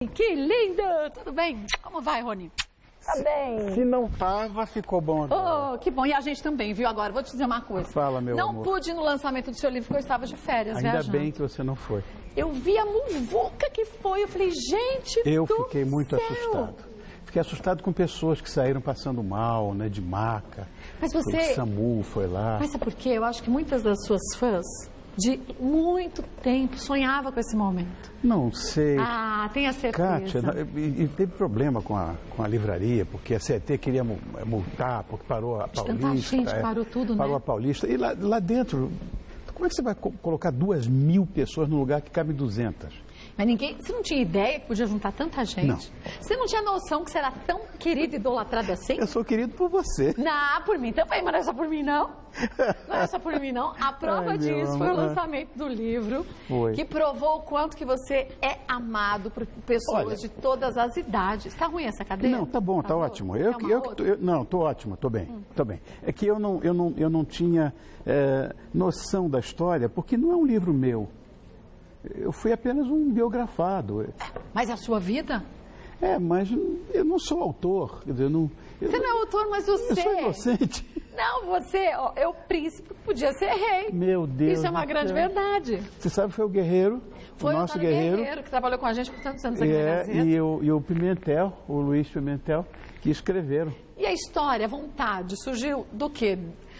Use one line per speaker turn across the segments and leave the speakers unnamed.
Que lindo! Tudo bem? Como vai, Rony?
Tá bem.
Se não tava, ficou bom agora.
Oh, que bom. E a gente também, viu? Agora, vou te dizer uma coisa.
Fala, meu amor.
Não pude ir no lançamento do seu livro, porque eu estava de férias,
Ainda
viajando.
bem que você não foi.
Eu vi a muvuca que foi. Eu falei, gente
Eu
do
fiquei muito
céu.
assustado. Fiquei assustado com pessoas que saíram passando mal, né, de maca.
Mas
O
você...
SAMU foi lá.
Mas sabe por quê? Eu acho que muitas das suas fãs, de muito tempo, sonhavam com esse momento.
Não sei.
Ah, tenha certeza.
Kátia, e teve problema com a livraria, porque a CET queria multar, porque parou a Paulista.
Tanta gente, parou tudo,
Parou
né?
a Paulista. E lá dentro, como é que você vai colocar 2.000 pessoas num lugar que cabe 200?
Mas ninguém... Você não tinha ideia que podia juntar tanta gente?
Não.
Você não tinha noção que você era tão querido e idolatrado assim?
Eu sou querido por você.
Não, por mim também, mas não é só por mim, não. Não é só por mim, não. A prova
Ai, meu
disso foi o
amor.
lançamento do livro,
Foi.
que provou o quanto que você é amado por pessoas
Olha,
de todas as idades. Tá ruim essa cadeira?
Não, tá bom, tá
boa?
ótimo.
Quer uma outra?
Não, tô ótimo, tô bem, tô bem. É que eu não tinha noção da história, porque não é um livro meu. Eu fui apenas um biografado.
Mas a sua vida?
Mas eu não sou autor. Quer dizer,
Você não é autor, mas você...
Eu sou inocente.
Não, você ó, é o príncipe, podia ser rei.
Meu Deus.
Isso é uma
do
grande
céu.
verdade.
Você sabe, foi o Guerreiro,
Foi
o nosso
Antônio
Guerreiro.
que trabalhou com a gente por tantos anos aqui na Gazeta.
E o Pimentel, o Luiz Pimentel, que escreveram.
E a história, a vontade, surgiu do quê?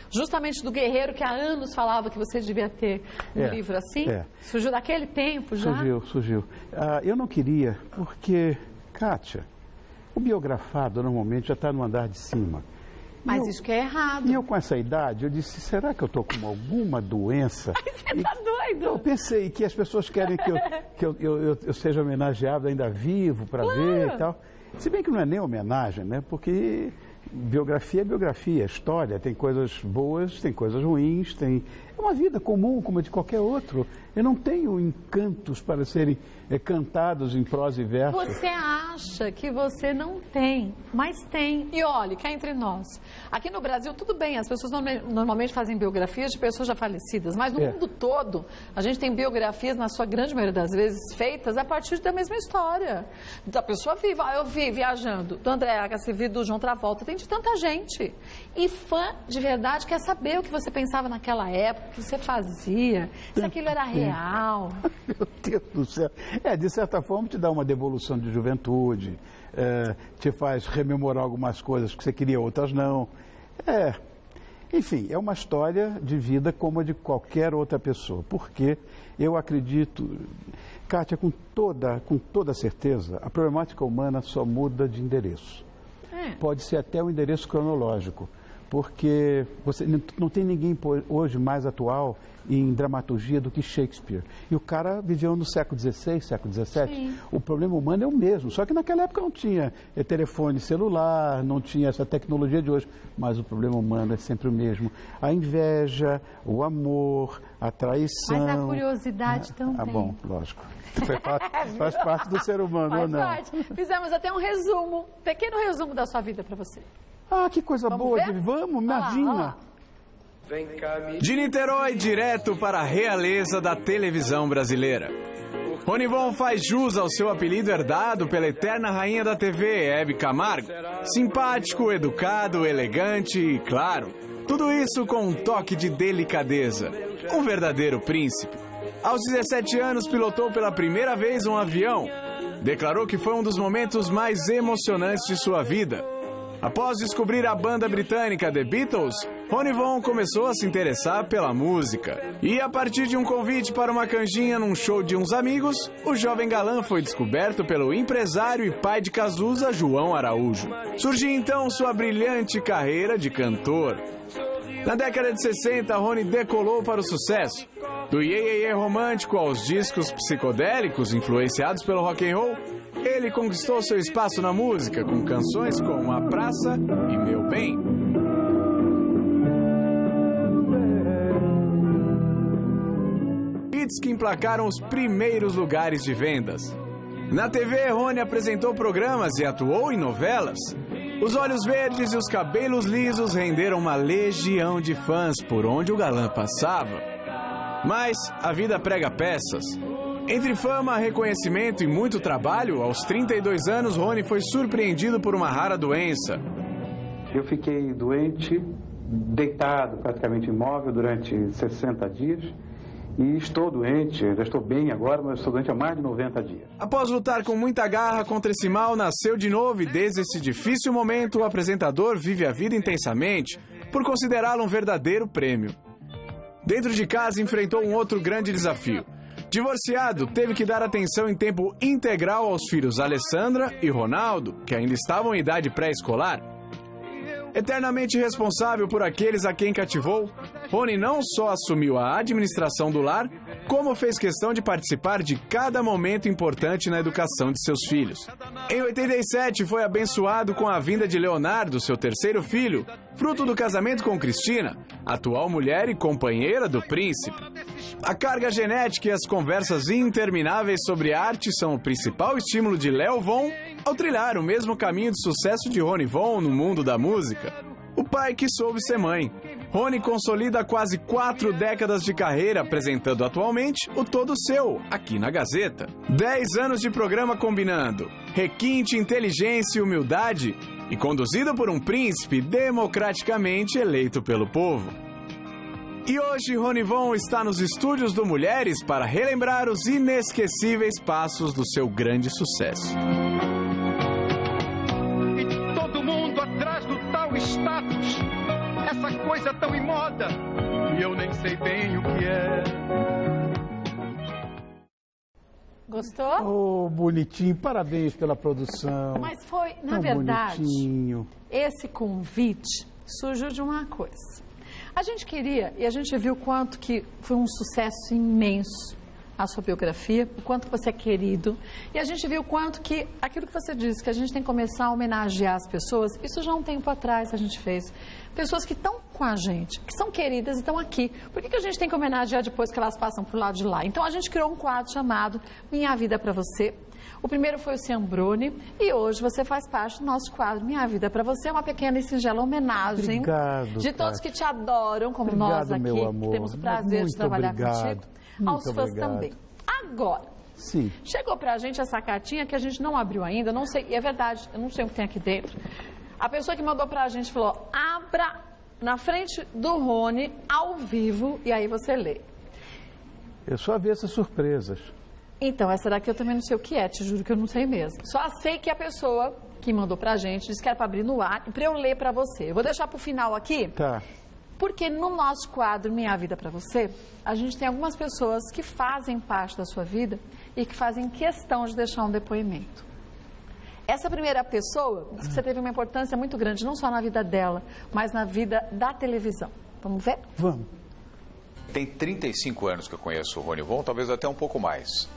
Justamente do guerreiro que há anos falava que você devia ter um livro assim? Surgiu daquele tempo já?
Surgiu. Eu não queria, porque, Kátia, o biografado normalmente já está no andar de cima.
Mas isso que é errado.
E eu com essa idade, eu disse, será que eu estou com alguma doença?
Você tá doido?
Eu pensei que as pessoas querem que eu seja homenageado ainda vivo para ver e tal. Se bem que não é nem homenagem, né? Porque biografia é biografia, história, tem coisas boas, tem coisas ruins, é uma vida comum como a de qualquer outro. Eu não tenho encantos para serem cantados em prosa e verso.
Você acha que você não tem, mas tem. E olha, cá entre nós, aqui no Brasil tudo bem, as pessoas normalmente fazem biografias de pessoas já falecidas, mas no mundo todo a gente tem biografias, na sua grande maioria das vezes, feitas a partir da mesma história. Da pessoa viva. Eu vi viajando, do André Agassi, vi do João Travolta, tem de tanta gente. E fã de verdade quer saber o que você pensava naquela época, o que você fazia, se aquilo era real.
Meu Deus do céu. De certa forma te dá uma devolução de juventude, te faz rememorar algumas coisas que você queria, outras não. Enfim, é uma história de vida como a de qualquer outra pessoa, porque eu acredito, Kátia, com toda certeza, a problemática humana só muda de endereço. Pode ser até o endereço cronológico, porque você não tem ninguém hoje mais atual em dramaturgia do que Shakespeare. E o cara viveu no século XVI, século XVII.
Sim.
O problema humano é o mesmo, só que naquela época não tinha telefone celular, não tinha essa tecnologia de hoje, mas o problema humano é sempre o mesmo. A inveja, o amor, a traição...
Mas a curiosidade também.
Bom, lógico. Faz parte do ser humano, ou não?
Faz parte. Fizemos até um resumo, um pequeno resumo da sua vida para você.
Que coisa boa. Vamos, imagina.
De Niterói, direto para a realeza da televisão brasileira. Rony Von faz jus ao seu apelido herdado pela eterna rainha da TV, Hebe Camargo. Simpático, educado, elegante e, claro, tudo isso com um toque de delicadeza. Um verdadeiro príncipe. Aos 17 anos, pilotou pela primeira vez um avião. Declarou que foi um dos momentos mais emocionantes de sua vida. Após descobrir a banda britânica The Beatles, Rony Von começou a se interessar pela música. E a partir de um convite para uma canjinha num show de uns amigos, o jovem galã foi descoberto pelo empresário e pai de Cazuza, João Araújo. Surgiu então sua brilhante carreira de cantor. Na década de 60, Rony decolou para o sucesso. Do iê, iê, iê romântico aos discos psicodélicos influenciados pelo rock and roll, ele conquistou seu espaço na música com canções como A Praça e Meu Bem. Hits que emplacaram os primeiros lugares de vendas. Na TV, Rony apresentou programas e atuou em novelas. Os olhos verdes e os cabelos lisos renderam uma legião de fãs por onde o galã passava. Mas a vida prega peças. Entre fama, reconhecimento e muito trabalho, aos 32 anos, Rony foi surpreendido por uma rara doença.
Eu fiquei doente, deitado, praticamente imóvel, durante 60 dias. E estou doente, já estou bem agora, mas estou doente há mais de 90 dias.
Após lutar com muita garra contra esse mal, nasceu de novo e desde esse difícil momento o apresentador vive a vida intensamente por considerá-lo um verdadeiro prêmio. Dentro de casa enfrentou um outro grande desafio. Divorciado, teve que dar atenção em tempo integral aos filhos Alessandra e Ronaldo, que ainda estavam em idade pré-escolar. Eternamente responsável por aqueles a quem cativou, Rony não só assumiu a administração do lar, como fez questão de participar de cada momento importante na educação de seus filhos. Em 87, foi abençoado com a vinda de Leonardo, seu terceiro filho, fruto do casamento com Cristina, atual mulher e companheira do príncipe. A carga genética e as conversas intermináveis sobre arte são o principal estímulo de Léo Von ao trilhar o mesmo caminho de sucesso de Rony Von no mundo da música. O pai que soube ser mãe. Rony consolida quase 4 décadas de carreira, apresentando atualmente o Todo Seu, aqui na Gazeta. 10 anos de programa combinando requinte, inteligência e humildade, e conduzido por um príncipe democraticamente eleito pelo povo. E hoje Rony Von está nos estúdios do Mulheres para relembrar os inesquecíveis passos do seu grande sucesso.
E todo mundo atrás do tal status, essa coisa tão em moda, e eu nem sei bem o que é.
Gostou?
Oh, bonitinho, parabéns pela produção.
Mas foi, na verdade,
bonitinho.
Esse convite surgiu de uma coisa. A gente queria, e a gente viu quanto que foi um sucesso imenso a sua biografia, o quanto você é querido, e a gente viu o quanto que, aquilo que você disse, que a gente tem que começar a homenagear as pessoas, isso já há um tempo atrás a gente fez. Pessoas que estão com a gente, que são queridas e estão aqui. Por que a gente tem que homenagear depois que elas passam pro lado de lá? Então a gente criou um quadro chamado Minha Vida Pra Você. O primeiro foi o Ciambrone e hoje você faz parte do nosso quadro Minha Vida Pra Você. É uma pequena e singela homenagem de todos que te adoram, como nós aqui, que temos o prazer de trabalhar contigo, aos fãs também. Agora,
sim,
chegou pra gente essa cartinha que a gente não abriu ainda, não sei, e é verdade, eu não sei o que tem aqui dentro. A pessoa que mandou pra gente falou, abra na frente do Rony, ao vivo, e aí você lê.
Eu só vi essas surpresas.
Então, essa daqui eu também não sei o que é, te juro que eu não sei mesmo. Só sei que a pessoa que mandou pra gente disse que era pra abrir no ar e pra eu ler pra você. Eu vou deixar pro final aqui,
Tá.
porque no nosso quadro Minha Vida Pra Você, a gente tem algumas pessoas que fazem parte da sua vida e que fazem questão de deixar um depoimento. Essa primeira pessoa disse que você teve uma importância muito grande, não só na vida dela, mas na vida da televisão. Vamos ver?
Vamos.
Tem 35 anos que eu conheço o Rony Von, talvez até um pouco mais.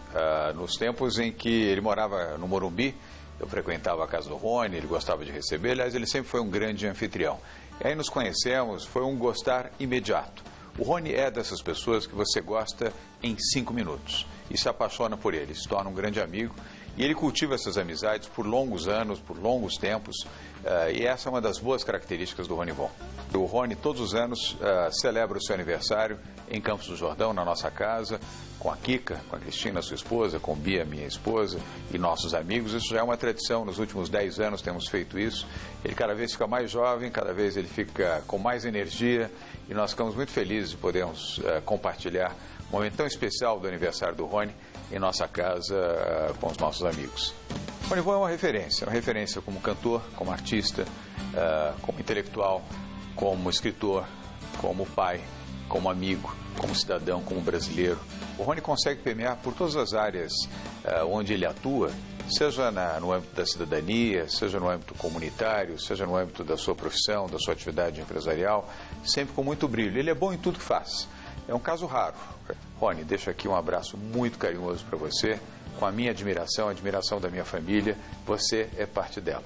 Nos tempos em que ele morava no Morumbi, eu frequentava a casa do Rony, ele gostava de receber, aliás, ele sempre foi um grande anfitrião. E aí nos conhecemos, foi um gostar imediato. O Rony é dessas pessoas que você gosta em 5 minutos e se apaixona por ele, se torna um grande amigo. E ele cultiva essas amizades por longos anos, por longos tempos, e essa é uma das boas características do Rony Von. O Rony, todos os anos, celebra o seu aniversário em Campos do Jordão, na nossa casa, com a Kika, com a Cristina, sua esposa, com Bia, minha esposa, e nossos amigos. Isso já é uma tradição, nos últimos 10 anos temos feito isso. Ele cada vez fica mais jovem, cada vez ele fica com mais energia, e nós ficamos muito felizes de podermos compartilhar um momento tão especial do aniversário do Rony em nossa casa com os nossos amigos. O Rony Von é uma referência como cantor, como artista, como intelectual, como escritor, como pai, como amigo, como cidadão, como brasileiro. O Rony consegue permear por todas as áreas onde ele atua, seja no âmbito da cidadania, seja no âmbito comunitário, seja no âmbito da sua profissão, da sua atividade empresarial, sempre com muito brilho. Ele é bom em tudo que faz. É um caso raro. Rony, deixo aqui um abraço muito carinhoso para você, com a minha admiração, a admiração da minha família. Você é parte dela.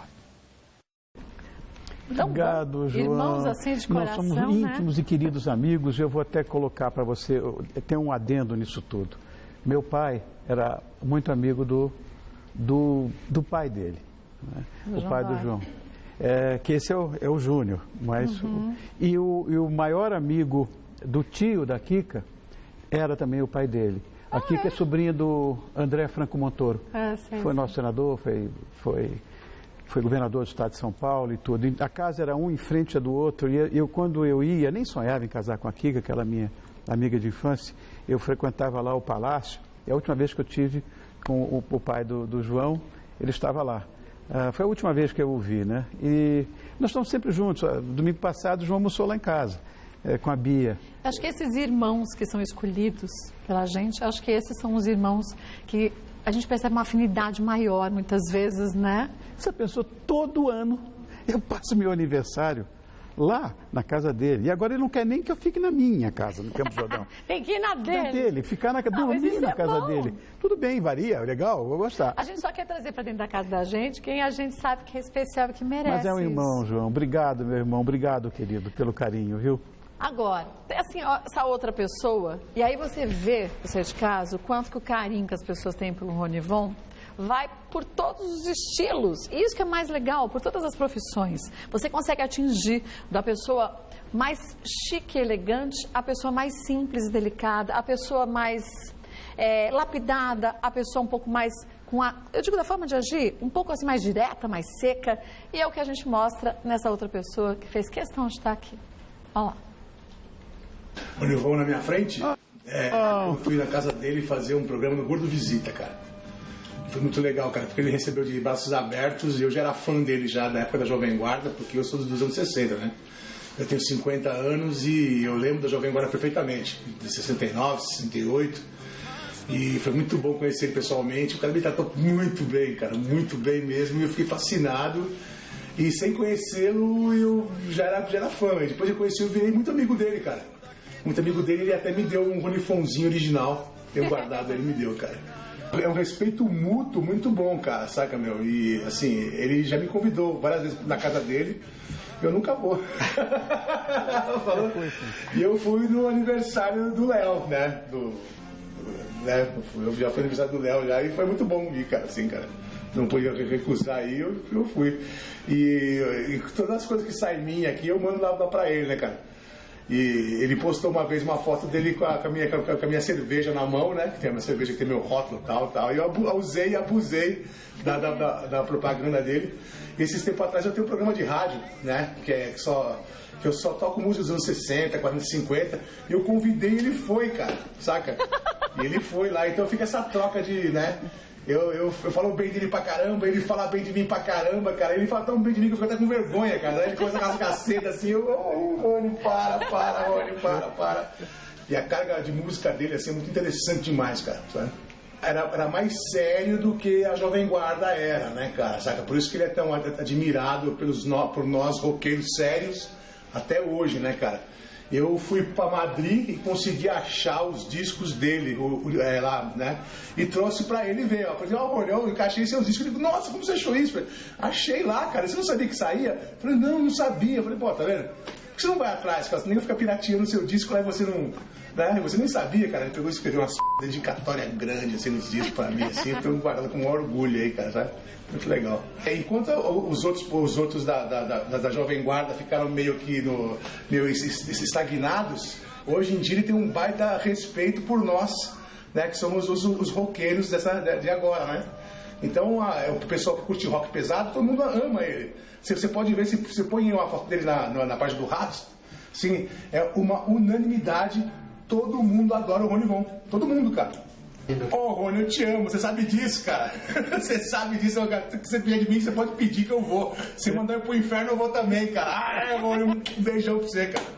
Obrigado, João.
Irmãos assim de coração,
nós somos íntimos e queridos amigos. Eu vou até colocar para você, tem um adendo nisso tudo. Meu pai era muito amigo do pai dele, né? O pai do João. Que esse é o Júnior. Mas, e o maior amigo do tio da Kika era também o pai dele. Aqui que é sobrinha do André Franco Montoro.
Sim,
foi nosso senador, foi governador do estado de São Paulo e tudo. A casa era um em frente do outro. E eu, quando eu ia, nem sonhava em casar com a Kika, aquela minha amiga de infância. Eu frequentava lá o palácio. E a última vez que eu tive com o pai do João, ele estava lá. Foi a última vez que eu o vi, né? E nós estamos sempre juntos. Domingo passado, o João almoçou lá em casa, com a Bia.
Acho que esses irmãos que são escolhidos pela gente, acho que esses são os irmãos que a gente percebe uma afinidade maior, muitas vezes, né?
Você pensou, todo ano eu passo meu aniversário lá na casa dele. E agora ele não quer nem que eu fique na minha casa, no Campos do Jordão.
Tem que ir na dele.
Ficar dormir na casa dele. Tudo bem, varia, legal, vou gostar.
A gente só quer trazer para dentro da casa da gente quem a gente sabe que é especial e que merece.
Mas é um irmão,
isso.
João. Obrigado, meu irmão. Obrigado, querido, pelo carinho, viu?
Agora, assim, ó, essa outra pessoa, e aí você vê, você de casa, o quanto que o carinho que as pessoas têm pelo Ronivon vai por todos os estilos. E isso que é mais legal, por todas as profissões. Você consegue atingir da pessoa mais chique e elegante, a pessoa mais simples e delicada, a pessoa mais lapidada, a pessoa um pouco mais eu digo da forma de agir, um pouco assim mais direta, mais seca. E é o que a gente mostra nessa outra pessoa que fez questão de estar aqui. Olha lá.
O Ronivon na minha frente, eu fui na casa dele fazer um programa no Gordo Visita, cara. Foi muito legal, cara, porque ele recebeu de braços abertos e eu já era fã dele já da época da Jovem Guarda, porque eu sou dos anos 60, né? Eu tenho 50 anos e eu lembro da Jovem Guarda perfeitamente, de 69, 68. E foi muito bom conhecer ele pessoalmente. O cara me tratou muito bem, cara, muito bem mesmo. E eu fiquei fascinado. E sem conhecê-lo, eu já era fã. E depois eu conheci, eu virei muito amigo dele, cara. Muito amigo dele, ele até me deu um Ronifonzinho original. Tenho guardado, ele me deu, cara. É um respeito mútuo muito bom, cara, saca, meu? E, assim, ele já me convidou várias vezes na casa dele. Eu nunca vou. E eu fui no aniversário do Léo, né? Eu já fui no aniversário do Léo já e foi muito bom ir, cara, assim, cara. Não podia recusar aí, eu fui. E todas as coisas que saem minha aqui, eu mando lá pra ele, né, cara? E ele postou uma vez uma foto dele com a minha cerveja na mão, né? Que tem uma cerveja que tem meu rótulo e tal. E eu usei e abusei da propaganda dele. E esses tempos atrás eu tenho um programa de rádio, né? Que eu só toco música dos anos 60, 40, 50. E eu convidei e ele foi, cara, saca? E ele foi lá. Então fica essa troca de, né? Eu falo bem dele pra caramba, ele fala bem de mim pra caramba, cara. Ele fala tão bem de mim que eu fico até com vergonha, cara. Aí ele começa com as cacetas assim, Rony, para, Rony, para. E a carga de música dele, assim, é muito interessante demais, cara, sabe? Era mais sério do que a Jovem Guarda era, né, cara, saca? Por isso que ele é tão admirado por nós roqueiros sérios até hoje, né, cara? Eu fui para Madrid e consegui achar os discos dele lá, né? E trouxe para ele ver. Eu falei, Rony, eu encaixei seus discos. Ele falou, nossa, como você achou isso? Eu falei, achei lá, cara. Você não sabia que saía? Eu falei, não sabia. Eu falei, pô, tá vendo? Por que você não vai atrás? Você nem fica pirateando o seu disco lá e você não... Né? Você nem sabia, cara. Ele pegou e escreveu uma dedicatória grande, assim, nos discos para mim, assim. Eu tô guardando com o maior orgulho aí, cara, sabe? Muito legal. Enquanto os outros da Jovem Guarda ficaram meio que meio estagnados, hoje em dia ele tem um baita respeito por nós, né, que somos os roqueiros de agora, né? Então, o pessoal que curte rock pesado, todo mundo ama ele. Você pode ver, se você põe uma foto dele na página do Ratos, sim, é uma unanimidade, todo mundo adora o Ronivon. Todo mundo, cara. Rony, eu te amo, você sabe disso, cara. Você sabe disso, cara. Se você pedir de mim, você pode pedir que eu vou. Se mandar eu pro inferno, eu vou também, cara. Rony, um beijão pra você, cara.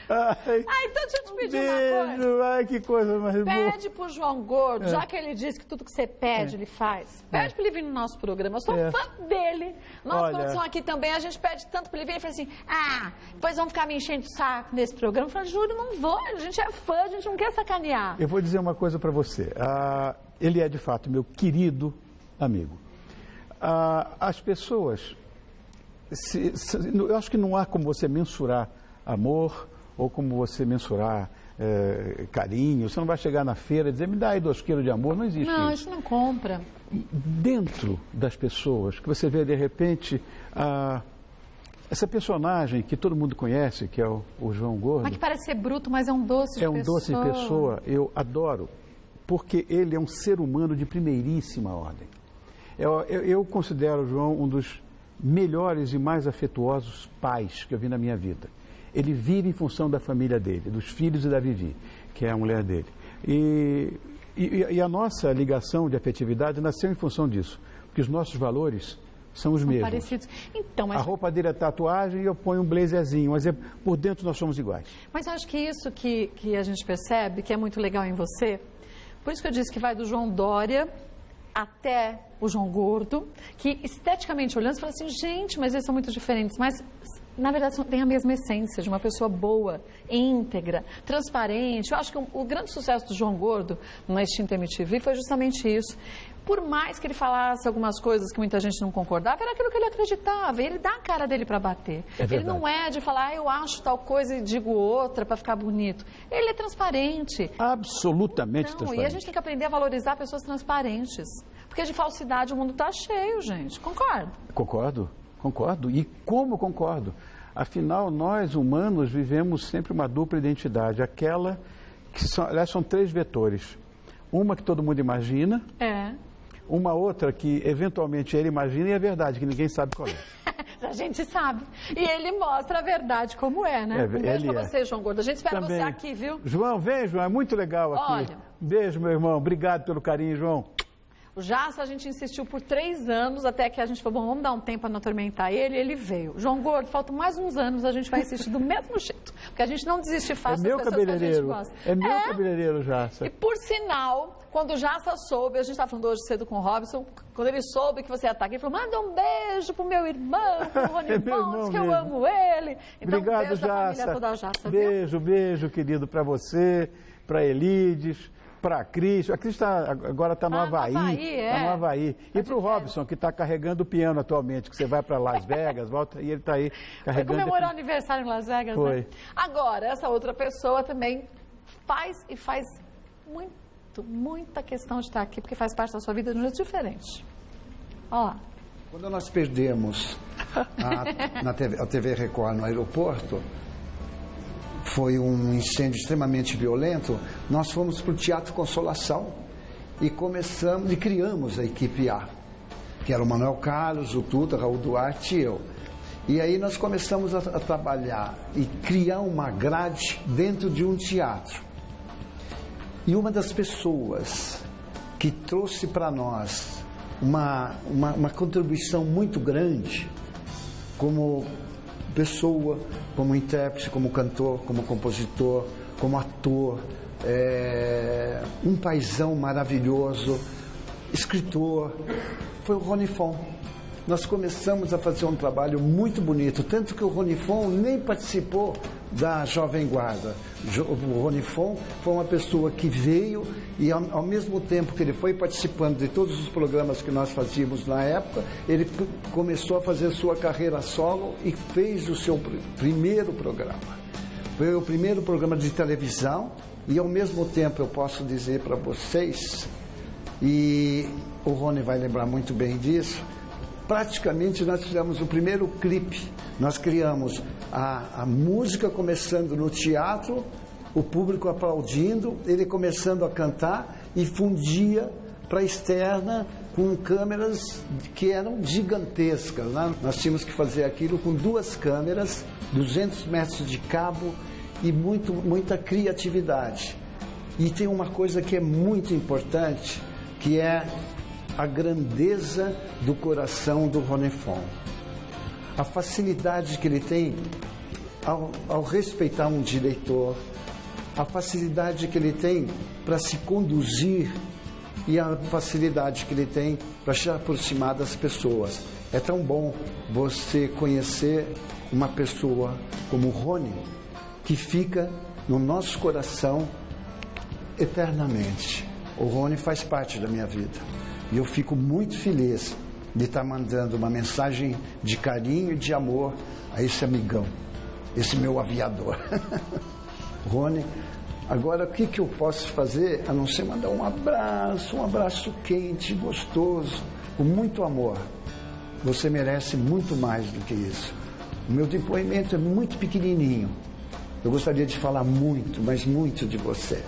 Então deixa eu te pedir uma coisa.
Ai, que coisa mais boa.
Pede pro João Gordo, já que ele disse que tudo que você pede, ele faz. Pede pra ele vir no nosso programa. Eu sou fã dele. Nossa produção aqui também, a gente pede tanto pra ele vir. Ele fala assim, depois vão ficar me enchendo o saco nesse programa. Eu falo, Júlio, não vou. A gente é fã, a gente não quer sacanear.
Eu vou dizer uma coisa pra você. Ele é, de fato, meu querido amigo. As pessoas... eu acho que não há como você mensurar amor... ou como você mensurar carinho. Você não vai chegar na feira e dizer, me dá aí 2 quilos de amor, não existe isso.
Não, isso não compra.
Dentro das pessoas, que você vê de repente, essa personagem que todo mundo conhece, que é o João Gordo.
Mas que parece ser bruto, mas é um doce de pessoa.
É um doce de pessoa, eu adoro porque ele é um ser humano de primeiríssima ordem. Eu considero o João um dos melhores e mais afetuosos pais que eu vi na minha vida. Ele vive em função da família dele, dos filhos e da Vivi, que é a mulher dele. E a nossa ligação de afetividade nasceu em função disso, porque os nossos valores são os mesmos.
Parecidos. Então, mas...
A roupa dele é tatuagem e eu ponho um blazerzinho, mas por dentro nós somos iguais.
Mas eu acho que isso que a gente percebe, que é muito legal em você, por isso que eu disse que vai do João Dória até o João Gordo, que esteticamente olhando, você fala assim, gente, mas eles são muito diferentes, mas na verdade tem a mesma essência de uma pessoa boa, íntegra, transparente. Eu acho que o grande sucesso do João Gordo na extinta MTV foi justamente isso. Por mais que ele falasse algumas coisas que muita gente não concordava, era aquilo que ele acreditava. Ele dá a cara dele para bater. Ele não é de falar, eu acho tal coisa e digo outra para ficar bonito. Ele é transparente.
Absolutamente transparente.
E a gente tem que aprender a valorizar pessoas transparentes. Porque de falsidade o mundo está cheio, gente. Concordo?
Concordo. E como concordo? Afinal, nós humanos vivemos sempre uma dupla identidade. Aquela que são 3 vetores. Uma que todo mundo imagina. Uma outra que eventualmente ele imagina e é verdade, que ninguém sabe qual é.
A gente sabe. E ele mostra a verdade como é, né? Um beijo pra você, João Gordo. A gente espera você aqui, viu?
João, vem, João. É muito legal aqui.
Olha.
Beijo, meu irmão. Obrigado pelo carinho, João.
O Jassa, a gente insistiu por 3 anos, até que a gente falou, bom, vamos dar um tempo para não atormentar ele, ele veio. João Gordo, faltam mais uns anos, a gente vai insistir do mesmo jeito. Porque a gente não desiste fácil das pessoas que a gente gosta.
É meu cabeleireiro, Jassa.
E por sinal, quando o Jassa soube, a gente estava falando hoje cedo com o Robson, quando ele soube que você ia estar aqui, ele falou, manda um beijo pro meu irmão, pro Rony Fontes, que eu amo ele. Então,
obrigado,
um beijo
Jassa.
da família toda a Jassa,
beijo, beijo, querido, para você, para Elides, para a Cris. A Cris agora está no Havaí. Está no Havaí. E para o Robson, que está carregando o piano atualmente, que você vai para Las Vegas, volta e ele está aí carregando.
Foi comemorar o aniversário em Las Vegas,
Foi.
Né? Agora, essa outra pessoa também faz muita questão de estar aqui, porque faz parte da sua vida de um jeito diferente. Olha lá.
Quando nós perdemos a TV Record no aeroporto, foi um incêndio extremamente violento, nós fomos para o Teatro Consolação e criamos a equipe A, que era o Manuel Carlos, o Tuta, Raul Duarte e eu. E aí nós começamos a trabalhar e criar uma grade dentro de um teatro. E uma das pessoas que trouxe para nós uma contribuição muito grande, como pessoa, como intérprete, como cantor, como compositor, como ator, um paizão maravilhoso, escritor, foi o Rony Fon. Nós começamos a fazer um trabalho muito bonito, tanto que o Rony Fon nem participou da Jovem Guarda. O Rony Fon foi uma pessoa que veio e ao mesmo tempo que ele foi participando de todos os programas que nós fazíamos na época, ele começou a fazer sua carreira solo e fez o seu primeiro programa. Foi o primeiro programa de televisão e ao mesmo tempo eu posso dizer para vocês, e o Rony vai lembrar muito bem disso, praticamente nós fizemos o primeiro clipe. Nós criamos a música começando no teatro, o público aplaudindo, ele começando a cantar e fundia para a externa com câmeras que eram gigantescas, né? Nós tínhamos que fazer aquilo com 2 câmeras, 200 metros de cabo e muita criatividade. E tem uma coisa que é muito importante, que é a grandeza do coração do Rony Fon. A facilidade que ele tem ao respeitar um diretor, a facilidade que ele tem para se conduzir e a facilidade que ele tem para se aproximar das pessoas. É tão bom você conhecer uma pessoa como o Rony, que fica no nosso coração eternamente. O Rony faz parte da minha vida. E eu fico muito feliz de estar mandando uma mensagem de carinho e de amor a esse amigão, esse meu aviador. Rony, agora o que eu posso fazer a não ser mandar um abraço quente, gostoso, com muito amor. Você merece muito mais do que isso. O meu depoimento é muito pequenininho. Eu gostaria de falar muito, mas muito de você.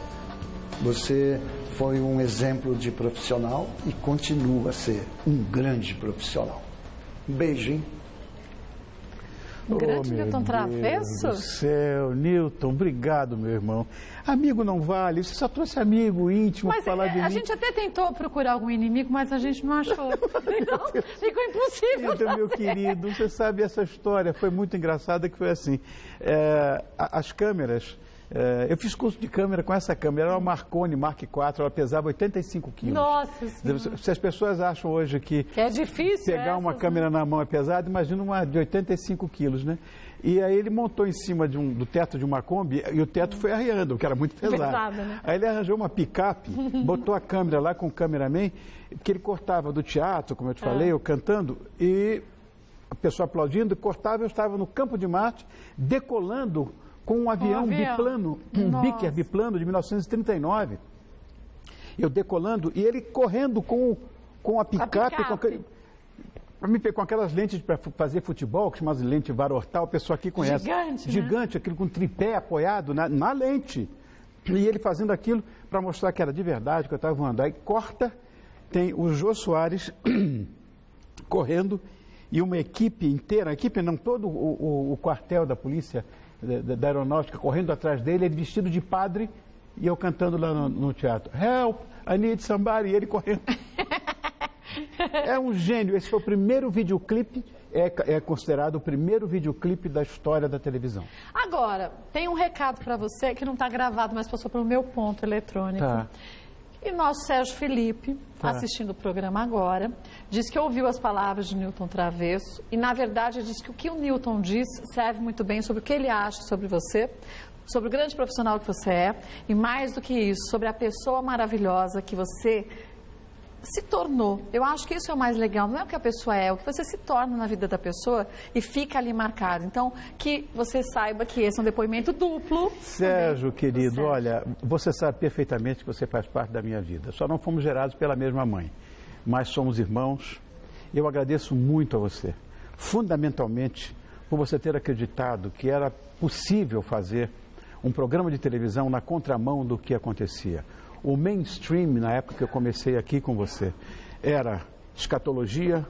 Você foi um exemplo de profissional e continua a ser um grande profissional. Um beijo, hein?
Um grande Newton Travesso?
Meu Deus do céu, Newton, obrigado, meu irmão. Amigo não vale, você só trouxe amigo íntimo para falar de mim.
A gente até tentou procurar algum inimigo, mas a gente não achou. Então, ficou impossível.
Newton, meu querido, você sabe essa história, foi muito engraçada, que foi assim. As câmeras... eu fiz curso de câmera com essa câmera, era uma Marconi Mark IV, ela pesava 85 quilos.
Nossa Senhora.
Se as pessoas acham hoje que
é difícil
pegar uma câmera na mão é pesado, imagina uma de 85 quilos, né? E aí ele montou em cima do teto de uma Kombi e o teto foi arriando, que era muito pesado. Né? Aí ele arranjou uma picape, botou a câmera lá com o cameraman, que ele cortava do teatro, como eu te falei, eu cantando, e a pessoa aplaudindo, cortava, eu estava no Campo de Marte, decolando com um avião biplano, um Bicker biplano de 1939. Eu decolando e ele correndo com a picape. Com aquelas lentes para fazer futebol, que chama de lente Varortal, o pessoal aqui conhece. Gigante, aquilo com tripé apoiado na lente. E ele fazendo aquilo para mostrar que era de verdade, que eu estava voando. Aí corta, tem o Jô Soares correndo e uma equipe inteira, todo o quartel da polícia, da aeronáutica, correndo atrás dele, ele vestido de padre e eu cantando lá no teatro. Help, I need somebody, e ele correndo. É um gênio. Esse foi o primeiro videoclipe, é considerado o primeiro videoclipe da história da televisão.
Agora, tem um recado para você que não está gravado, mas passou pelo meu ponto eletrônico.
Tá.
E nosso Sérgio Felipe, assistindo o programa agora, disse que ouviu as palavras de Newton Travesso e, na verdade, disse que o que o Newton disse serve muito bem sobre o que ele acha sobre você, sobre o grande profissional que você é e, mais do que isso, sobre a pessoa maravilhosa que você se tornou. Eu acho que isso é o mais legal, não é o que a pessoa é o que você se torna na vida da pessoa e fica ali marcado. Então, que você saiba que esse é um depoimento duplo.
Sérgio, querido, olha, você sabe perfeitamente que você faz parte da minha vida. Só não fomos gerados pela mesma mãe, mas somos irmãos. Eu agradeço muito a você, fundamentalmente, por você ter acreditado que era possível fazer um programa de televisão na contramão do que acontecia. O mainstream, na época que eu comecei aqui com você, era escatologia,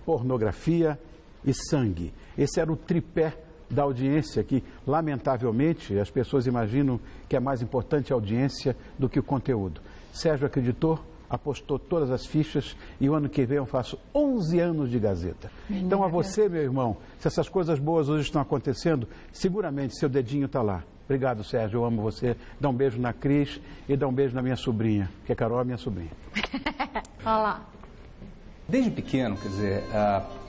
pornografia e sangue. Esse era o tripé da audiência que, lamentavelmente, as pessoas imaginam que é mais importante a audiência do que o conteúdo. Sérgio acreditou, apostou todas as fichas e o ano que vem eu faço 11 anos de Gazeta. Então, a você, meu irmão, se essas coisas boas hoje estão acontecendo, seguramente seu dedinho está lá. Obrigado, Sérgio, eu amo você. Dá um beijo na Cris e dá um beijo na minha sobrinha, que a Carol é minha sobrinha.
Olha lá.
Desde pequeno, quer dizer,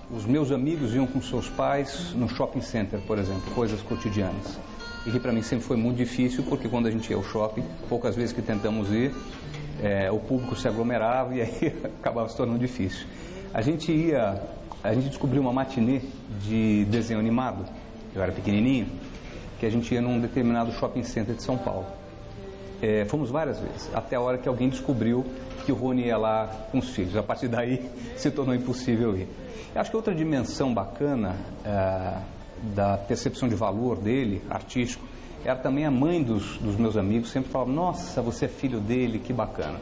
os meus amigos iam com seus pais no shopping center, por exemplo, coisas cotidianas. E que para mim sempre foi muito difícil, porque quando a gente ia ao shopping, poucas vezes que tentamos ir, o público se aglomerava e aí acabava se tornando difícil. A gente descobriu uma matinê de desenho animado, eu era pequenininho, que a gente ia num determinado shopping center de São Paulo. Fomos várias vezes, até a hora que alguém descobriu que o Rony ia lá com os filhos. A partir daí se tornou impossível ir. Eu acho que outra dimensão bacana da percepção de valor dele, artístico, era também a mãe dos meus amigos, sempre falava, nossa, você é filho dele, que bacana.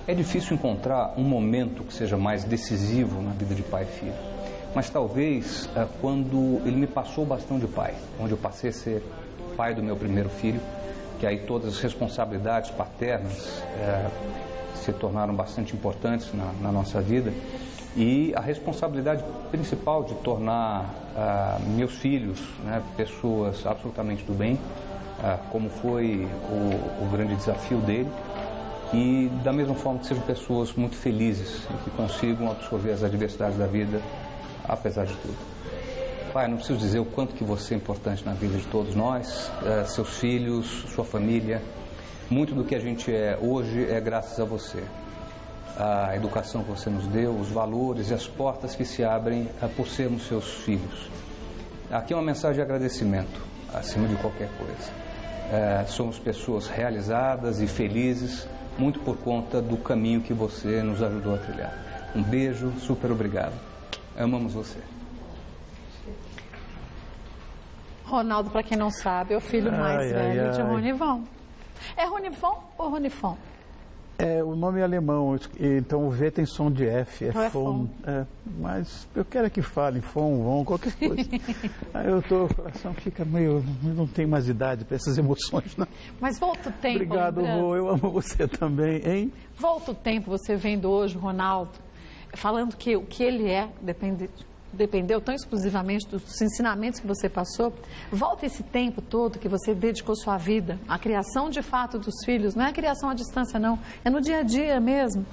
É difícil encontrar um momento que seja mais decisivo na vida de pai e filho. Mas talvez quando ele me passou o bastão de pai, onde eu passei a ser pai do meu primeiro filho, que aí todas as responsabilidades paternas se tornaram bastante importantes na nossa vida, e a responsabilidade principal de tornar meus filhos, né, pessoas absolutamente do bem, como foi o grande desafio dele, e da mesma forma que sejam pessoas muito felizes e que consigam absorver as adversidades da vida, apesar de tudo. Pai, não preciso dizer o quanto que você é importante na vida de todos nós, seus filhos, sua família. Muito do que a gente é hoje é graças a você. A educação que você nos deu, os valores e as portas que se abrem por sermos seus filhos. Aqui é uma mensagem de agradecimento, acima de qualquer coisa. Somos pessoas realizadas e felizes, muito por conta do caminho que você nos ajudou a trilhar. Um beijo, super obrigado. Amamos você.
Ronaldo, para quem não sabe, é o filho mais velho de Ronivon. É Ronivon ou Ronifon?
O nome é alemão, então o V tem som de F, é Fon. Mas eu quero que fale Fon, Von, qualquer coisa. Aí o coração fica meio, não tem mais idade para essas emoções, não.
Mas volta o tempo.
Obrigado, Rô, eu amo você também, hein?
Volta o tempo, você vendo hoje o Ronaldo, falando que o que ele é dependeu tão exclusivamente dos ensinamentos que você passou. Volta esse tempo todo que você dedicou sua vida à criação de fato dos filhos. Não é a criação à distância, não. É no dia a dia mesmo.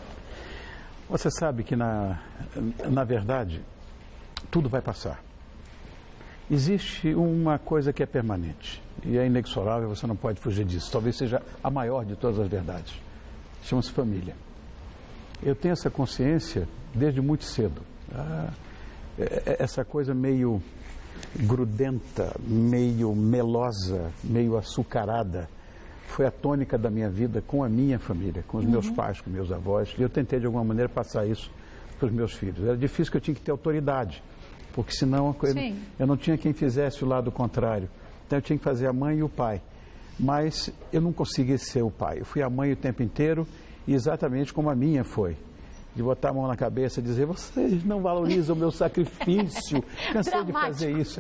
Você sabe que, na verdade, tudo vai passar. Existe uma coisa que é permanente e é inexorável, você não pode fugir disso. Talvez seja a maior de todas as verdades. Chama-se família. Eu tenho essa consciência desde muito cedo. Essa coisa meio grudenta, meio melosa, meio açucarada, foi a tônica da minha vida com a minha família, com os meus pais, com meus avós. E eu tentei, de alguma maneira, passar isso para os meus filhos. Era difícil, que eu tinha que ter autoridade, porque senão eu não tinha quem fizesse o lado contrário. Então eu tinha que fazer a mãe e o pai. Mas eu não consegui ser o pai. Eu fui a mãe o tempo inteiro, e exatamente como a minha foi. De botar a mão na cabeça e dizer, vocês não valorizam o meu sacrifício. Cansei de fazer isso.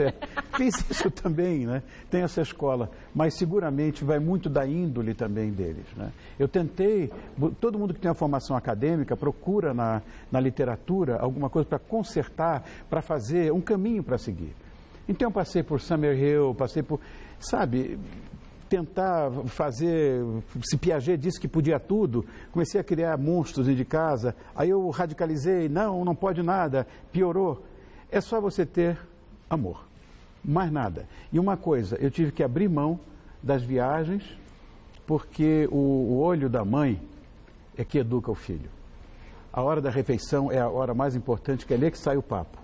Fiz isso também, né? Tem essa escola. Mas seguramente vai muito da índole também deles, né? Eu tentei, todo mundo que tem uma formação acadêmica procura na literatura alguma coisa para consertar, para fazer um caminho para seguir. Então eu passei por Summerhill, passei por, sabe, tentar fazer, se Piaget disse que podia tudo, comecei a criar monstros dentro de casa, aí eu radicalizei, não pode nada, piorou. É só você ter amor, mais nada. E uma coisa, eu tive que abrir mão das viagens, porque o olho da mãe é que educa o filho. A hora da refeição é a hora mais importante, que é ali que sai o papo.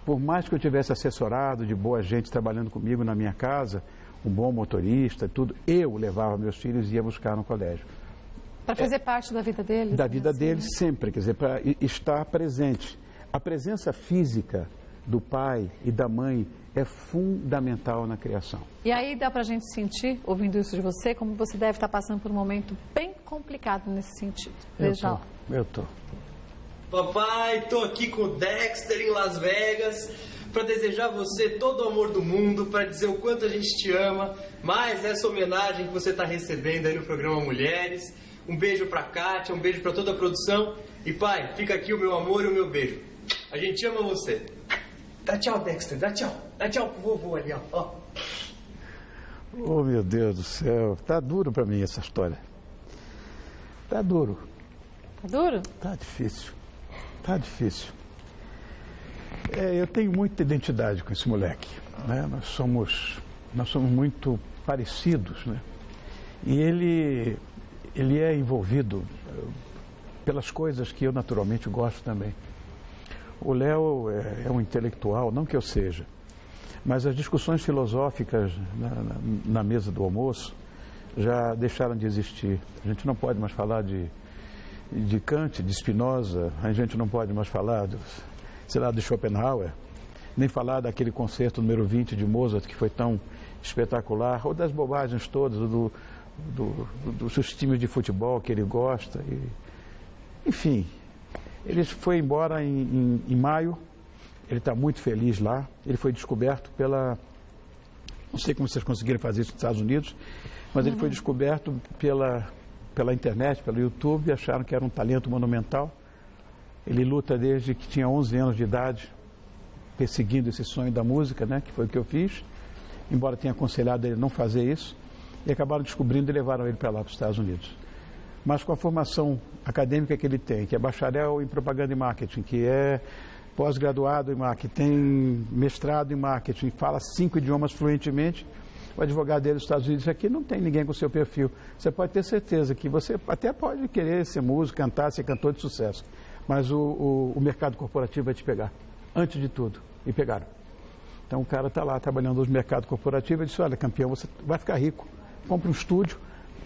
Por mais que eu tivesse assessorado de boa gente trabalhando comigo na minha casa, um bom motorista, tudo, eu levava meus filhos e ia buscar no colégio.
Para fazer parte da vida deles?
Da vida deles sempre, quer dizer, para estar presente. A presença física do pai e da mãe é fundamental na criação.
E aí dá para a gente sentir, ouvindo isso de você, como você deve estar passando por um momento bem complicado nesse sentido. Veja lá.
Eu tô.
Papai, tô aqui com o Dexter em Las Vegas para desejar a você todo o amor do mundo, para dizer o quanto a gente te ama, mais essa homenagem que você está recebendo aí no programa Mulheres. Um beijo para a Kátia, um beijo para toda a produção. E pai, fica aqui o meu amor e o meu beijo. A gente ama você. Dá tchau, Dexter, dá tchau. Dá tchau pro vovô ali, ó.
Oh, meu Deus do céu, tá duro para mim essa história. Tá duro.
Tá duro?
Tá difícil. Tá difícil. Eu tenho muita identidade com esse moleque, né? Nós somos muito parecidos, né? E ele é envolvido pelas coisas que eu naturalmente gosto também. O Léo é um intelectual, não que eu seja, mas as discussões filosóficas na mesa do almoço já deixaram de existir. A gente não pode mais falar de Kant, de Spinoza, a gente não pode mais falar de Schopenhauer, nem falar daquele concerto número 20 de Mozart, que foi tão espetacular, ou das bobagens todas, dos times de futebol que ele gosta. Enfim, ele foi embora em maio, ele está muito feliz lá, ele foi descoberto não sei como vocês conseguiram fazer isso nos Estados Unidos, mas ele foi descoberto pela internet, pelo YouTube, acharam que era um talento monumental. Ele luta desde que tinha 11 anos de idade, perseguindo esse sonho da música, né, que foi o que eu fiz, embora tenha aconselhado ele não fazer isso, e acabaram descobrindo e levaram ele para lá, para os Estados Unidos. Mas com a formação acadêmica que ele tem, que é bacharel em propaganda e marketing, que é pós-graduado em marketing, tem mestrado em marketing, fala 5 idiomas fluentemente, o advogado dele dos Estados Unidos aqui não tem ninguém com o seu perfil. Você pode ter certeza que você até pode querer ser músico, cantar, ser cantor de sucesso, mas o mercado corporativo vai te pegar, antes de tudo, e pegaram. Então o cara está lá trabalhando nos mercados corporativos e disse, olha, campeão, você vai ficar rico, compra um estúdio,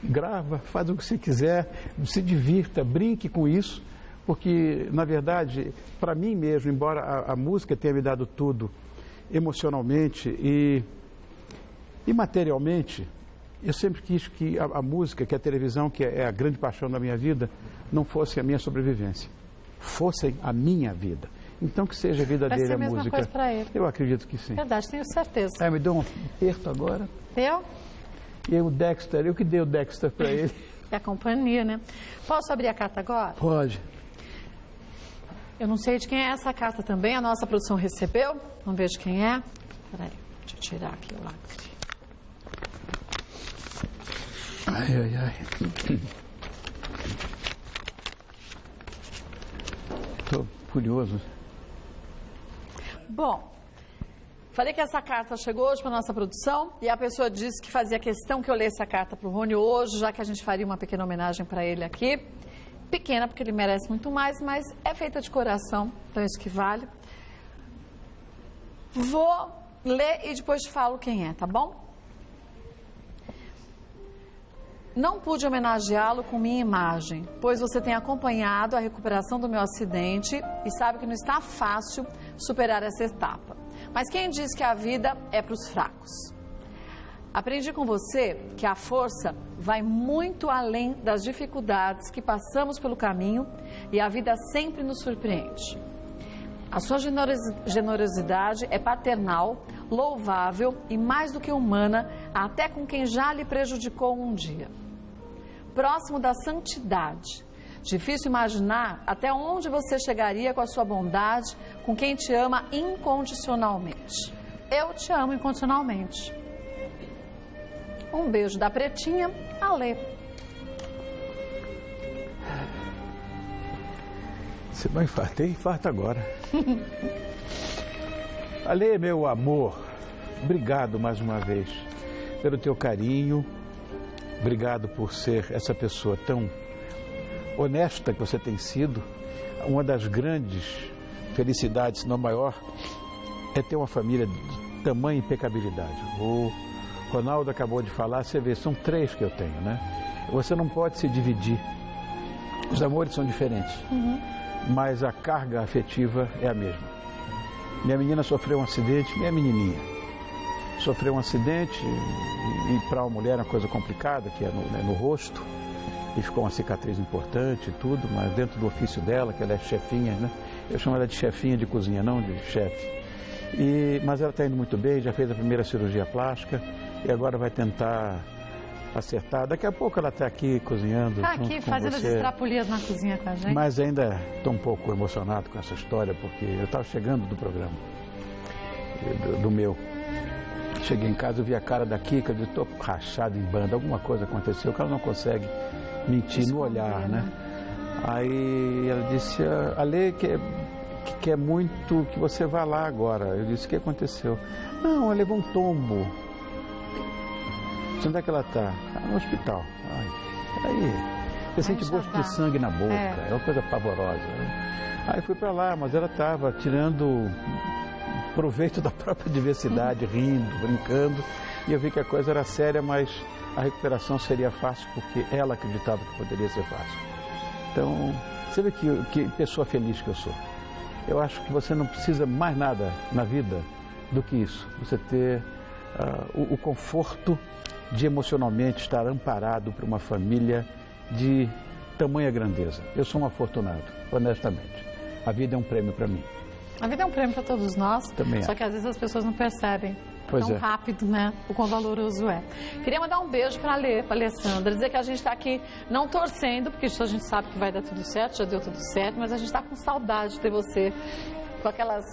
grava, faz o que você quiser, se divirta, brinque com isso, porque, na verdade, para mim mesmo, embora a música tenha me dado tudo, emocionalmente e materialmente, eu sempre quis que a música, que a televisão, que é a grande paixão da minha vida, não fosse a minha sobrevivência, fossem a minha vida. Então que seja a vida dele, a música. Vai ser a mesma coisa
para ele.
Eu acredito que sim.
Verdade, tenho certeza.
Me deu um aperto agora.
Deu?
E aí o Dexter, eu que dei o Dexter para ele.
É a companhia, né? Posso abrir a carta agora?
Pode.
Eu não sei de quem é essa carta também, a nossa produção recebeu. Vamos ver de quem é. Peraí, deixa eu tirar aqui o lápis.
Ai. Estou curioso.
Bom, falei que essa carta chegou hoje para a nossa produção e a pessoa disse que fazia questão que eu lesse a carta para o Rony hoje, já que a gente faria uma pequena homenagem para ele aqui. Pequena, porque ele merece muito mais, mas é feita de coração, então isso que vale. Vou ler e depois te falo quem é, tá bom? Não pude homenageá-lo com minha imagem, pois você tem acompanhado a recuperação do meu acidente e sabe que não está fácil superar essa etapa. Mas quem diz que a vida é para os fracos? Aprendi com você que a força vai muito além das dificuldades que passamos pelo caminho e a vida sempre nos surpreende. A sua generosidade é paternal, louvável e mais do que humana, até com quem já lhe prejudicou um dia. Próximo da santidade. Difícil imaginar até onde você chegaria com a sua bondade, com quem te ama incondicionalmente. Eu te amo incondicionalmente. Um beijo da Pretinha, Alê.
Você não infartei? Infarta agora. Alê, meu amor, obrigado mais uma vez pelo teu carinho, obrigado por ser essa pessoa tão honesta que você tem sido. Uma das grandes felicidades, se não a maior, é ter uma família de tamanha impecabilidade. O Ronaldo acabou de falar, você vê, são 3 que eu tenho, né? Você não pode se dividir. Os amores são diferentes, mas a carga afetiva é a mesma. Minha menina sofreu um acidente, minha menininha sofreu um acidente e para uma mulher é uma coisa complicada, que é no rosto, e ficou uma cicatriz importante e tudo, mas dentro do ofício dela, que ela é chefinha, né? Eu chamo ela de chefinha de cozinha, não de chefe. Mas ela está indo muito bem, já fez a primeira cirurgia plástica e agora vai tentar acertar. Daqui a pouco ela está aqui cozinhando.
Está aqui fazendo as estrapulias na cozinha com a gente.
Mas ainda estou um pouco emocionado com essa história, porque eu estava chegando do programa, do meu. Cheguei em casa, eu vi a cara da Kika, eu disse, estou rachado em banda, alguma coisa aconteceu, que ela não consegue mentir no olhar, né? Aí ela disse, Alê, que quer muito que você vá lá agora. Eu disse, o que aconteceu? Não, ela levou um tombo. Onde é que ela está? No hospital. Aí, você sente gosto de sangue na boca, é uma coisa pavorosa. Né? Aí fui para lá, mas ela estava tirando proveito da própria diversidade, rindo, brincando, e eu vi que a coisa era séria, mas a recuperação seria fácil, porque ela acreditava que poderia ser fácil. Então, você vê que pessoa feliz que eu sou. Eu acho que você não precisa mais nada na vida do que isso. Você ter o conforto de emocionalmente estar amparado por uma família de tamanha grandeza. Eu sou um afortunado, honestamente. A vida é um prêmio para mim.
A vida é um prêmio para todos nós,
também
só que às vezes as pessoas não percebem
tão
rápido, né, o quão valoroso é. Queria mandar um beijo para a Alessandra, dizer que a gente está aqui não torcendo, porque isso a gente sabe que vai dar tudo certo, já deu tudo certo, mas a gente está com saudade de ter você com aquelas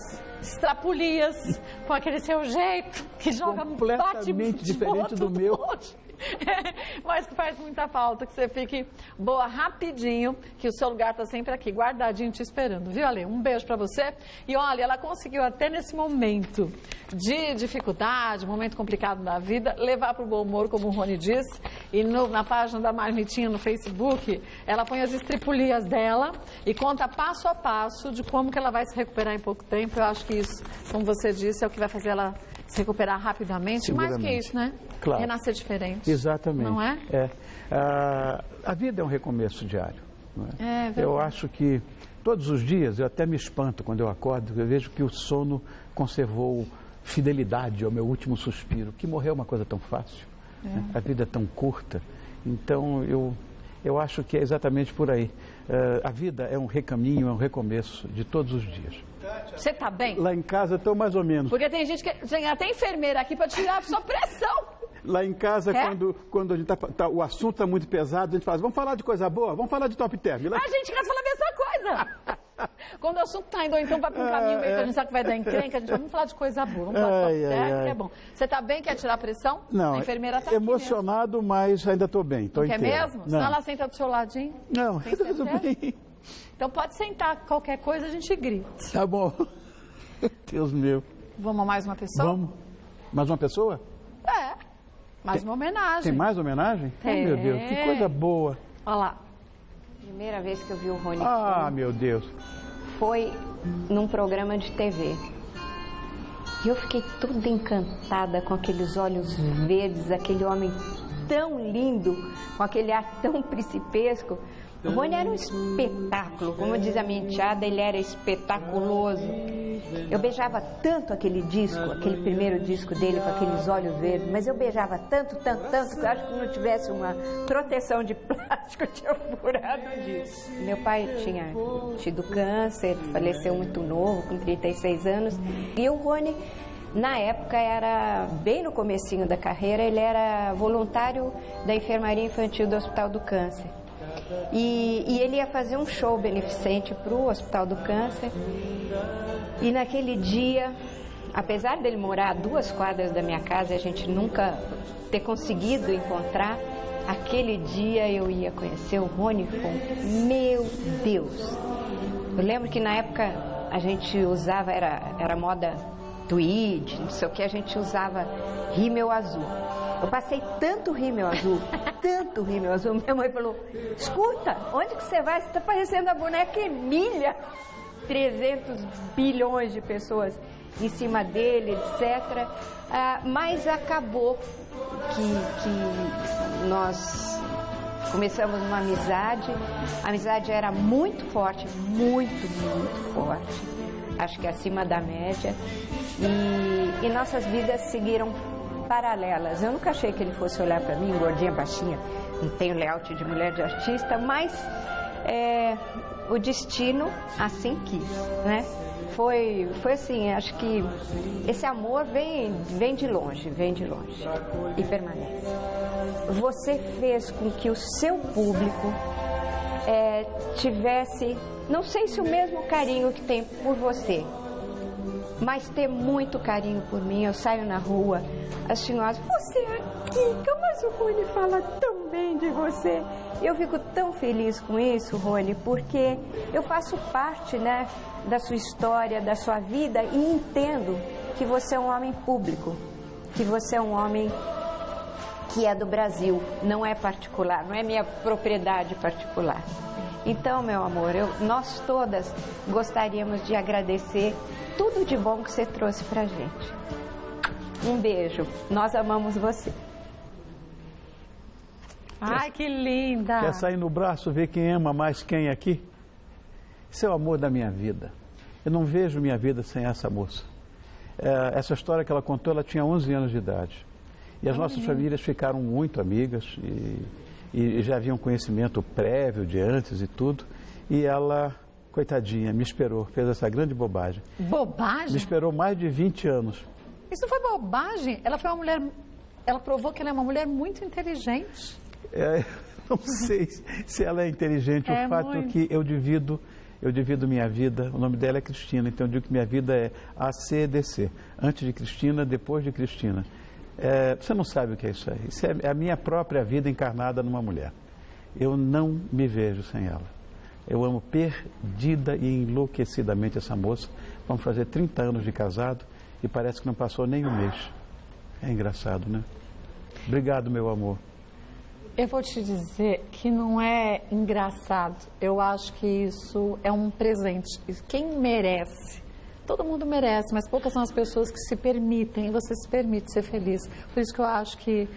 estrapulias, com aquele seu jeito que joga
completamente diferente do meu.
Mas que faz muita falta, que você fique boa rapidinho, que o seu lugar está sempre aqui, guardadinho, te esperando, viu, Ale? Um beijo para você. E olha, ela conseguiu até nesse momento de dificuldade, momento complicado da vida, levar para o bom humor, como o Rony disse. E na página da Marmitinha no Facebook, ela põe as estripulias dela e conta passo a passo de como que ela vai se recuperar em pouco tempo. Eu acho que isso, como você disse, é o que vai fazer ela se recuperar rapidamente. Mais que isso, né?
Claro.
Renascer diferente.
Exatamente.
Não é?
A vida é um recomeço diário. Não é?
É
eu acho que todos os dias, eu até me espanto quando eu acordo, eu vejo que o sono conservou fidelidade ao meu último suspiro, que morrer é uma coisa tão fácil. A vida é tão curta. Então, eu acho que é exatamente por aí. A vida é um recaminho, é um recomeço de todos os dias.
Você está bem?
Lá em casa estou mais ou menos.
Porque tem gente que tem até enfermeira aqui para tirar a sua pressão.
Lá em casa, quando a gente o assunto está muito pesado, a gente fala, vamos falar de coisa boa? Vamos falar de top term.
A gente quer falar a mesma coisa. Quando o assunto está indo, então vai para um caminho meio que a gente sabe que vai dar encrenca, a gente vamos falar de coisa boa, vamos falar de top term, que é bom. Você está bem? Quer tirar a pressão?
Não.
A enfermeira está aqui
emocionado, mas ainda estou bem. Tô
inteiro. Quer mesmo?
Não.
Senão ela senta do seu ladinho?
Não, tudo bem.
Então pode sentar, qualquer coisa a gente grita.
Tá bom. Deus meu.
Vamos a mais uma pessoa?
Vamos. Mais uma pessoa?
Mais uma homenagem.
Tem mais homenagem?
Tem.
Oh, meu Deus, que coisa boa.
Olha lá.
Primeira vez que eu vi o Rony
meu Deus.
Foi num programa de TV. E eu fiquei toda encantada com aqueles olhos verdes, aquele homem tão lindo, com aquele ar tão principesco. O Rony era um espetáculo, como diz a minha enteada, ele era espetaculoso. Eu beijava tanto aquele disco, aquele primeiro disco dele com aqueles olhos verdes, mas eu beijava tanto, que eu acho que não tivesse uma proteção de plástico, eu tinha furado o disco. Meu pai tinha tido câncer, faleceu muito novo, com 36 anos, e o Rony, na época, era bem no comecinho da carreira, ele era voluntário da enfermaria infantil do Hospital do Câncer. E ele ia fazer um show beneficente para o Hospital do Câncer. E naquele dia, apesar dele morar a 2 quadras da minha casa e a gente nunca ter conseguido encontrar, aquele dia eu ia conhecer o Rony Fon. Meu Deus! Eu lembro que na época a gente usava, era moda tweed, não sei o que, a gente usava rímel azul. Eu passei tanto rímel azul, minha mãe falou, escuta, onde que você vai? Você está parecendo a boneca Emília. 300 bilhões de pessoas em cima dele, etc. Mas acabou que nós começamos uma amizade. A amizade era muito forte, muito forte. Acho que acima da média. E nossas vidas seguiram paralelas. Eu nunca achei que ele fosse olhar para mim, gordinha, baixinha, não tenho layout de mulher de artista, mas o destino assim quis, né? Foi assim, acho que esse amor vem de longe e permanece. Você fez com que o seu público tivesse, não sei se o mesmo carinho que tem por você, mas ter muito carinho por mim. Eu saio na rua, as senhoras, você é Kika, mas o Rony fala tão bem de você. Eu fico tão feliz com isso, Rony, porque eu faço parte, né, da sua história, da sua vida, e entendo que você é um homem público, que você é um homem que é do Brasil, não é particular, não é minha propriedade particular. Então, meu amor, nós todas gostaríamos de agradecer tudo de bom que você trouxe pra gente. Um beijo. Nós amamos você.
Ai, que linda!
Quer sair no braço, ver quem ama mais quem aqui? Esse é o amor da minha vida. Eu não vejo minha vida sem essa moça. Essa história que ela contou, ela tinha 11 anos de idade. E as nossas famílias ficaram muito amigas e já haviam conhecimento prévio de antes e tudo. E ela, coitadinha, me esperou, fez essa grande bobagem.
Bobagem?
Me esperou mais de 20 anos.
Isso foi bobagem? Ela foi uma mulher... Ela provou que ela é uma mulher muito inteligente.
Não sei se ela é inteligente. O fato é que eu divido minha vida. O nome dela é Cristina, então eu digo que minha vida é ACDC. Antes de Cristina, depois de Cristina. Você não sabe o que é isso aí. Isso é a minha própria vida encarnada numa mulher. Eu não me vejo sem ela. Eu amo perdida e enlouquecidamente essa moça. Vamos fazer 30 anos de casado e parece que não passou nem um mês. É engraçado, né? Obrigado, meu amor.
Eu vou te dizer que não é engraçado. Eu acho que isso é um presente. Quem merece? Todo mundo merece, mas poucas são as pessoas que se permitem, e você se permite ser feliz. Por isso que eu acho que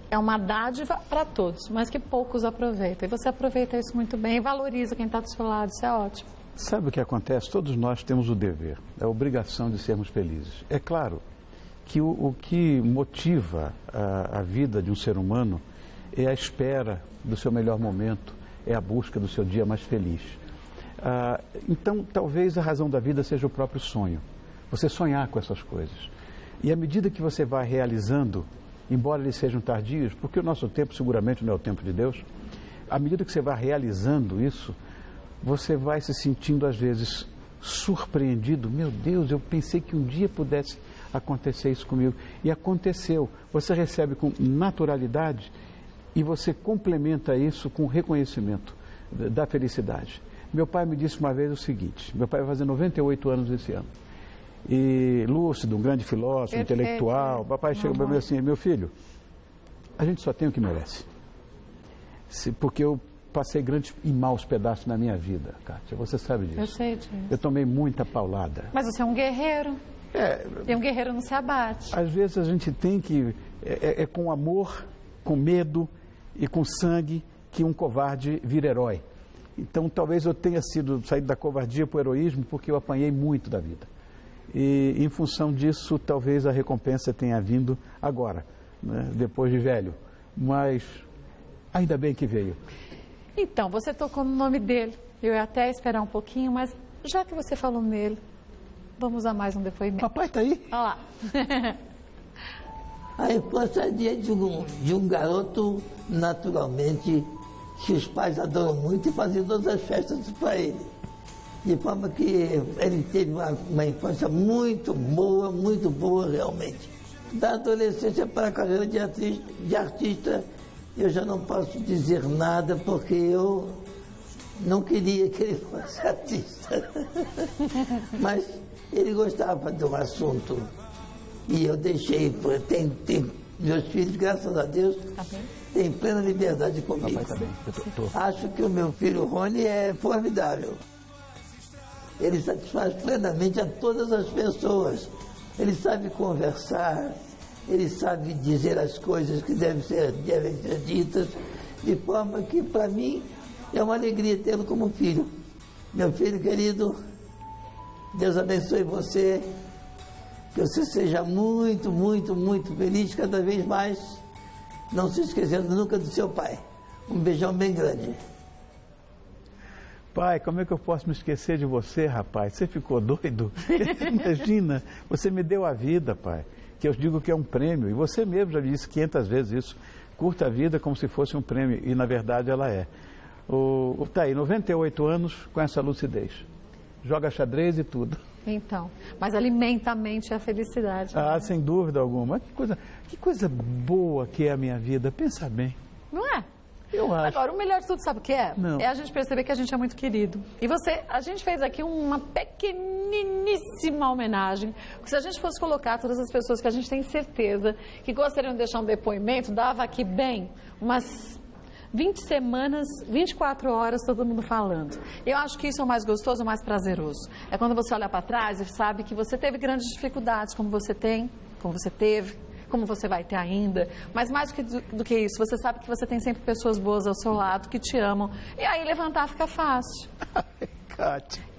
é uma dádiva para todos, mas que poucos aproveitam. E você aproveita isso muito bem e valoriza quem está do seu lado, isso é ótimo.
Sabe o que acontece? Todos nós temos o dever, a obrigação de sermos felizes. É claro que o que motiva a vida de um ser humano é a espera do seu melhor momento, é a busca do seu dia mais feliz. Então, talvez a razão da vida seja o próprio sonho, você sonhar com essas coisas. E à medida que você vai realizando, embora eles sejam tardios, porque o nosso tempo seguramente não é o tempo de Deus, à medida que você vai realizando isso, você vai se sentindo às vezes surpreendido. Meu Deus, eu pensei que um dia pudesse acontecer isso comigo. E aconteceu. Você recebe com naturalidade e você complementa isso com reconhecimento da felicidade. Meu pai me disse uma vez o seguinte, meu pai vai fazer 98 anos esse ano. E lúcido, um grande filósofo, intelectual. O papai chega para mim assim, meu filho, a gente só tem o que merece. Porque eu passei grandes e maus pedaços na minha vida, Kátia, você sabe disso.
Eu sei disso.
Eu tomei muita paulada.
Mas você é um guerreiro. E um guerreiro não se abate.
Às vezes a gente tem que... É com amor, com medo e com sangue que um covarde vira herói. Então talvez eu tenha saído da covardia para o heroísmo porque eu apanhei muito da vida. E em função disso, talvez a recompensa tenha vindo agora, né, depois de velho. Mas ainda bem que veio.
Então, você tocou no nome dele. Eu ia até esperar um pouquinho, mas já que você falou nele, vamos a mais um depoimento.
Papai tá aí?
Olha lá.
A infância de um garoto, naturalmente, que os pais adoram muito e faziam todas as festas para ele. De forma que ele teve uma infância muito boa realmente. Da adolescência para a carreira de artista, eu já não posso dizer nada porque eu não queria que ele fosse artista. Mas ele gostava do assunto e eu deixei. Tem meus filhos, graças a Deus, têm plena liberdade comigo. Acho que o meu filho Rony é formidável. Ele satisfaz plenamente a todas as pessoas. Ele sabe conversar, ele sabe dizer as coisas que devem ser ditas, de forma que, para mim, é uma alegria tê-lo como filho. Meu filho querido, Deus abençoe você, que você seja muito feliz cada vez mais, não se esquecendo nunca do seu pai. Um beijão bem grande.
Pai, como é que eu posso me esquecer de você, rapaz? Você ficou doido? Imagina, você me deu a vida, pai, que eu digo que é um prêmio, e você mesmo já disse 500 vezes isso, curta a vida como se fosse um prêmio, e na verdade ela é. Tá aí, 98 anos com essa lucidez, joga xadrez e tudo.
Então, mas alimenta a mente e a felicidade.
Ah, né? Sem dúvida alguma. Que coisa boa que é a minha vida, pensa bem.
Não é?
Eu acho.
Agora, o melhor de tudo, sabe o que é?
Não.
É a gente perceber que a gente é muito querido. E a gente fez aqui uma pequeniníssima homenagem. Porque se a gente fosse colocar todas as pessoas que a gente tem certeza que gostariam de deixar um depoimento, dava aqui bem umas 20 semanas, 24 horas, todo mundo falando. Eu acho que isso é o mais gostoso, o mais prazeroso. É quando você olha para trás e sabe que você teve grandes dificuldades, como você tem, como você teve, como você vai ter ainda, mas mais do que isso, você sabe que você tem sempre pessoas boas ao seu lado, que te amam, e aí levantar fica fácil.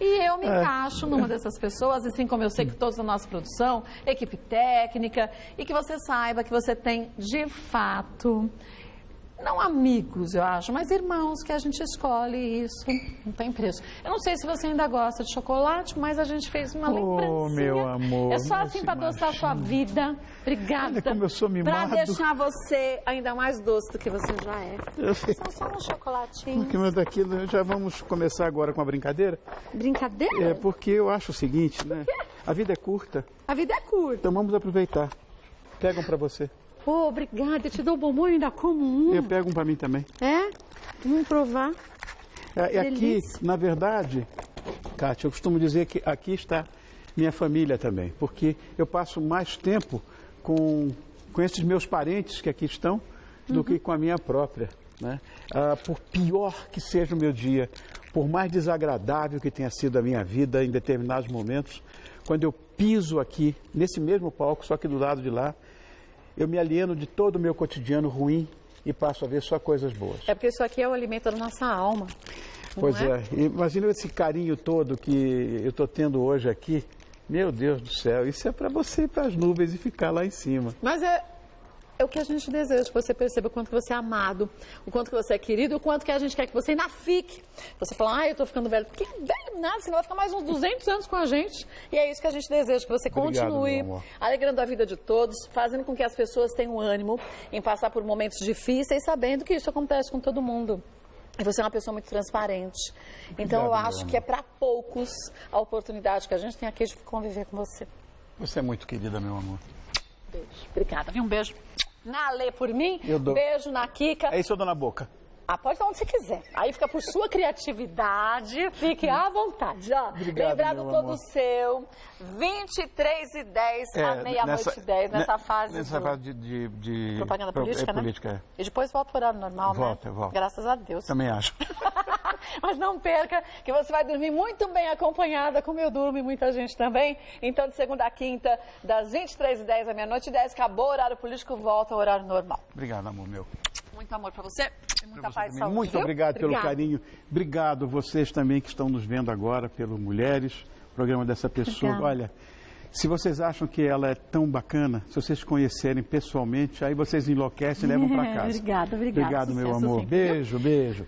E eu me encaixo numa dessas pessoas, assim como eu sei que todos da nossa produção, equipe técnica, e que você saiba que você tem, de fato, não amigos, eu acho, mas irmãos que a gente escolhe, isso não tem preço. Eu não sei se você ainda gosta de chocolate, mas a gente fez uma lembrancinha.
Oh, meu amor.
É só assim para adoçar a sua vida. Obrigada.
Olha como eu sou mimado.
Para deixar você ainda mais doce do que você já é. Só um chocolatinho.
Já vamos começar agora com a brincadeira?
Brincadeira?
É, porque eu acho o seguinte, né? A vida é curta.
A vida é curta.
Então vamos aproveitar. Pega um para você.
Oh, obrigada, eu te dou bombom e ainda como um.
Eu pego um para mim também.
É? Vamos provar.
Aqui, na verdade, Kátia, eu costumo dizer que aqui está minha família também, porque eu passo mais tempo com esses meus parentes que aqui estão do que com a minha própria, né? Por pior que seja o meu dia, por mais desagradável que tenha sido a minha vida em determinados momentos, quando eu piso aqui, nesse mesmo palco, só que do lado de lá, eu me alieno de todo o meu cotidiano ruim e passo a ver só coisas boas.
É porque isso aqui é o alimento da nossa alma.
Pois é. Imagina esse carinho todo que eu estou tendo hoje aqui, Meu Deus do céu, isso é para você ir para as nuvens e ficar lá em cima.
Mas é o que a gente deseja, que você perceba o quanto você é amado, o quanto que você é querido, o quanto que a gente quer que você ainda fique. Você fala, eu tô ficando velho. Que velho nada, você vai ficar mais uns 200 anos com a gente. E é isso que a gente deseja, que você continue alegrando a vida de todos, fazendo com que as pessoas tenham ânimo em passar por momentos difíceis, sabendo que isso acontece com todo mundo. E você é uma pessoa muito transparente. Então, eu acho que é para poucos a oportunidade que a gente tem aqui de conviver com você.
Você é muito querida, meu amor.
Beijo. Obrigada. Um beijo na Lê por mim.
Eu dou.
Beijo na Kika.
É isso, eu dou na boca.
Pode dar onde você quiser. Aí fica por sua criatividade. Fique à vontade.
Obrigado,
lembrado
meu
todo
amor.
seu. 23h10 à meia-noite 10, nessa fase
de
propaganda política, né?
Política,
E depois volta para o horário normal,
volta,
né?
Volta.
Graças a Deus.
Também acho.
Mas não perca, que você vai dormir muito bem acompanhada, como eu durmo e muita gente também. Então, de segunda a quinta, das 23h10 à meia-noite 10, acabou o horário político, volta ao horário normal.
Obrigado, amor meu.
Muito amor para você e muita paz e saúde.
Muito obrigado pelo carinho. Obrigado vocês também que estão nos vendo agora pelo Mulheres, programa dessa pessoa.
Obrigada.
Olha, se vocês acham que ela é tão bacana, se vocês conhecerem pessoalmente, aí vocês enlouquecem e levam para casa.
Obrigada.
Obrigado, meu
Sucesso
amor.
sempre.
Beijo, beijo.